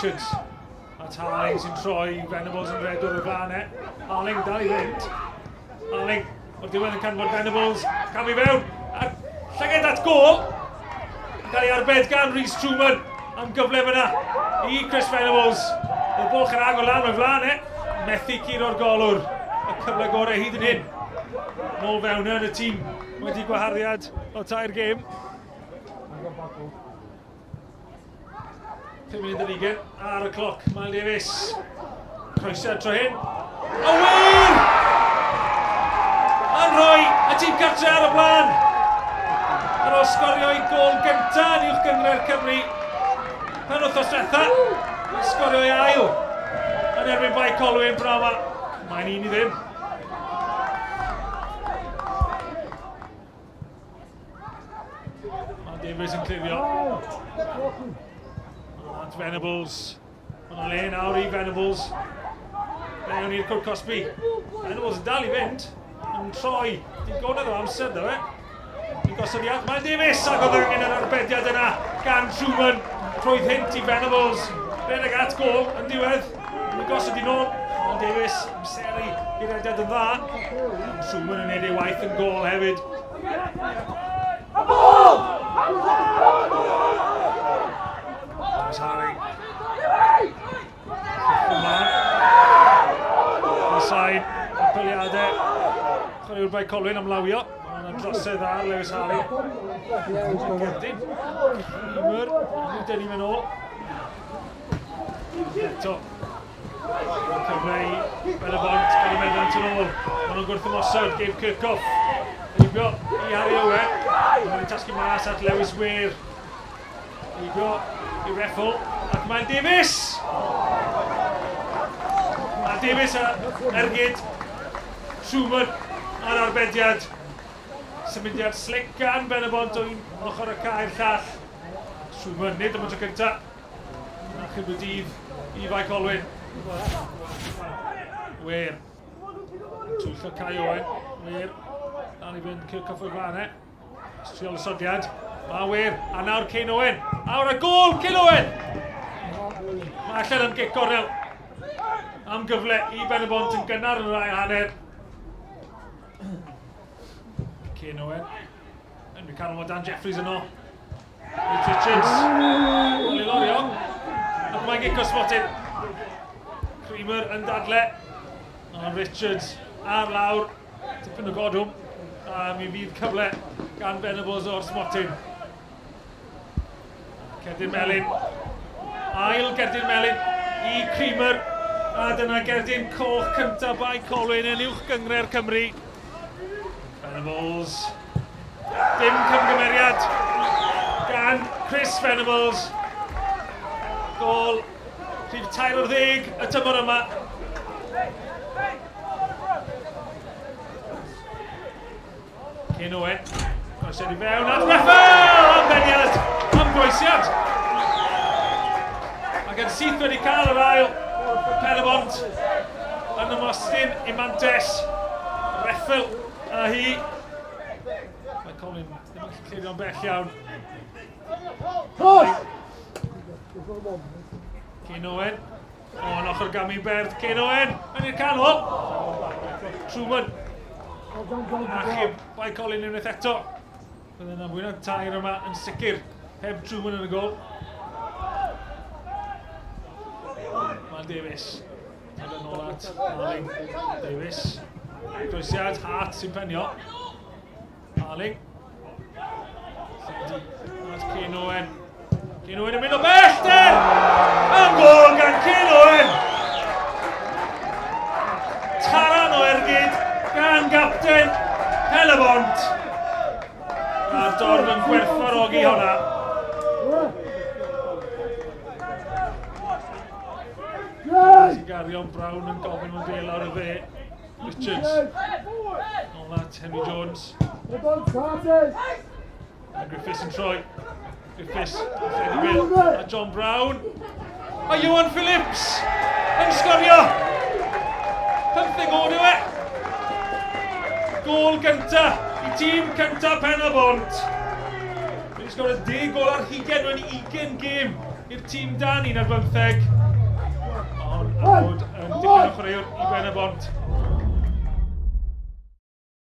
Richards. A Harling sy'n troi, Venables yn redwr y flan e. Harling dal I fynd. Harling, o'r diwedd yn canfod Venables, cam I fewn, a llyged at gol. Cael ei arbed gan Rhys Truman am gyfle fyna I Chris Venables. Y bwlch yn agor lan o'r flan e, methu curo'r golwr. Y cyfle gorau hyd yn hyn. Nôl fewn yn y tîm wedi gwaharddiad o tair gêm. 5 munud ar 20 ar y cloc, Mal Davies. Croesiad tro hyn. A wir! A'n rhoi y tîm cartre ar y blaen. Ar ôl sgorio I gol gynta yn uwch gyngor Cymru. Pan wrthos diwetha, sgorio I ail. Yn erbyn Bae Colwyn bron yma. Mae'n un I ddim. Mal Davies yn clirio. At Venables. Mae'n le nawr I Venables. Mewn i'r cwrt Cosby. Venables yn dal I fynd. Yn troi. Digonedd o amser ddo e. I gosodiad. Mal Davies ac oedd angen yr arbediad yna gan Truman. Rhoedd hynt I Venables. Redeg at gol yn diwedd. Yn gosod I nôl. Mal Davies yn seri I rediad yn dda. Truman yn neud ei waith yn gol hefyd. Harling. Sain, apeliadau. Chwaraewr Bae Colwyn am lawio. Mae'n drosedd ar Lewis Harling. Gerdyn. Creamer. Mae'n dynnu mewn ôl. Eto. Cyfle I Pen-y-bont. Gael I meddant yn ôl. Maen nhw'n gwrthymosod. Gabe Kirkhoff. Eibio I Harry Owen. Mae'n tasgu mas at Lewis Weir. Eibio I Reffel. Ac Mal Davies. Mal Davies ergyd. Truman ar arbediad. Symudiad slick gan Pen-y-bont o un ochr y cael llall. Truman nid am y tro cynta. Achub y dydd I Bae Colwyn. Weir. Twll o Kai Owen. Weir. Dal I fynd Kirkhoff o'r flan e. Striol y sodiad. A wir. A nawr Cain Owen. Awr y gol Cain Owen. Mae allan am gic gornel. Am gyfle I Pen-y-bont yn gynnar yn rai hanner. Cain Owen. Yn mynd canol o Dan Jeffries yno. Richards. Oli lorio. Ac mae'n gic o smotin. Creamer yn dadle. A Richards ar lawr. Tipyn o godwm. A mi fydd cyfle gan Venables o'r smotin. Gerdyn Melin. Ail Gerdyn Melin I Creamer. A dyna Gerdyn coch cyntaf Bae Colwyn yn uwch gyngor Cymru. Venables. Dim cymgymeriad gan Chris Venables. Gol rhif 40 y tymor yma. Cain Owen. Croesiad I fewn at Reffel! Am beniad! Am groesiad! Ac yn syth wedi cael yr ail. Pen-y-bont yn ymostyn I Mantes. Reffel a hi. Mae Colwyn ddim yn clirio'n bell iawn. Cain Owen. O'n ochr gam I berth. Cain Owen yn i'r canol. Truman. Achub Bae Colwyn unwaith eto. Bydd yna mwy na'r tair yma yn sicr heb Truman yn y gol. Mal Davies. Yn ôl at Harling. Davies. Croesiad, Hart sy'n penio. Harling. At Cain Owen. Cain Owen yn mynd o bellter! Yn gol gan Cain Owen! Taran o ergyd gan gapten Pen-y-bont. A'r dorf yn gwerthfawrogi honna. Sigarion Brown yn gofyn mewn bel ar y fe. Richards. Nôl at Henry Jones. A Griffiths yn troi. Griffiths yn lledu bel. A John Brown. A Iwan Phillips yn sgorio. 15 gol yw e. Gol gynta I tîm cynta Pen-y-bont. Wedi sgorio 10 gol ar hugain mewn 20 gêm i'r tîm dan 1 ar 15. Ond Amod yn dipyn o chwaraewr i Pen-y-bont.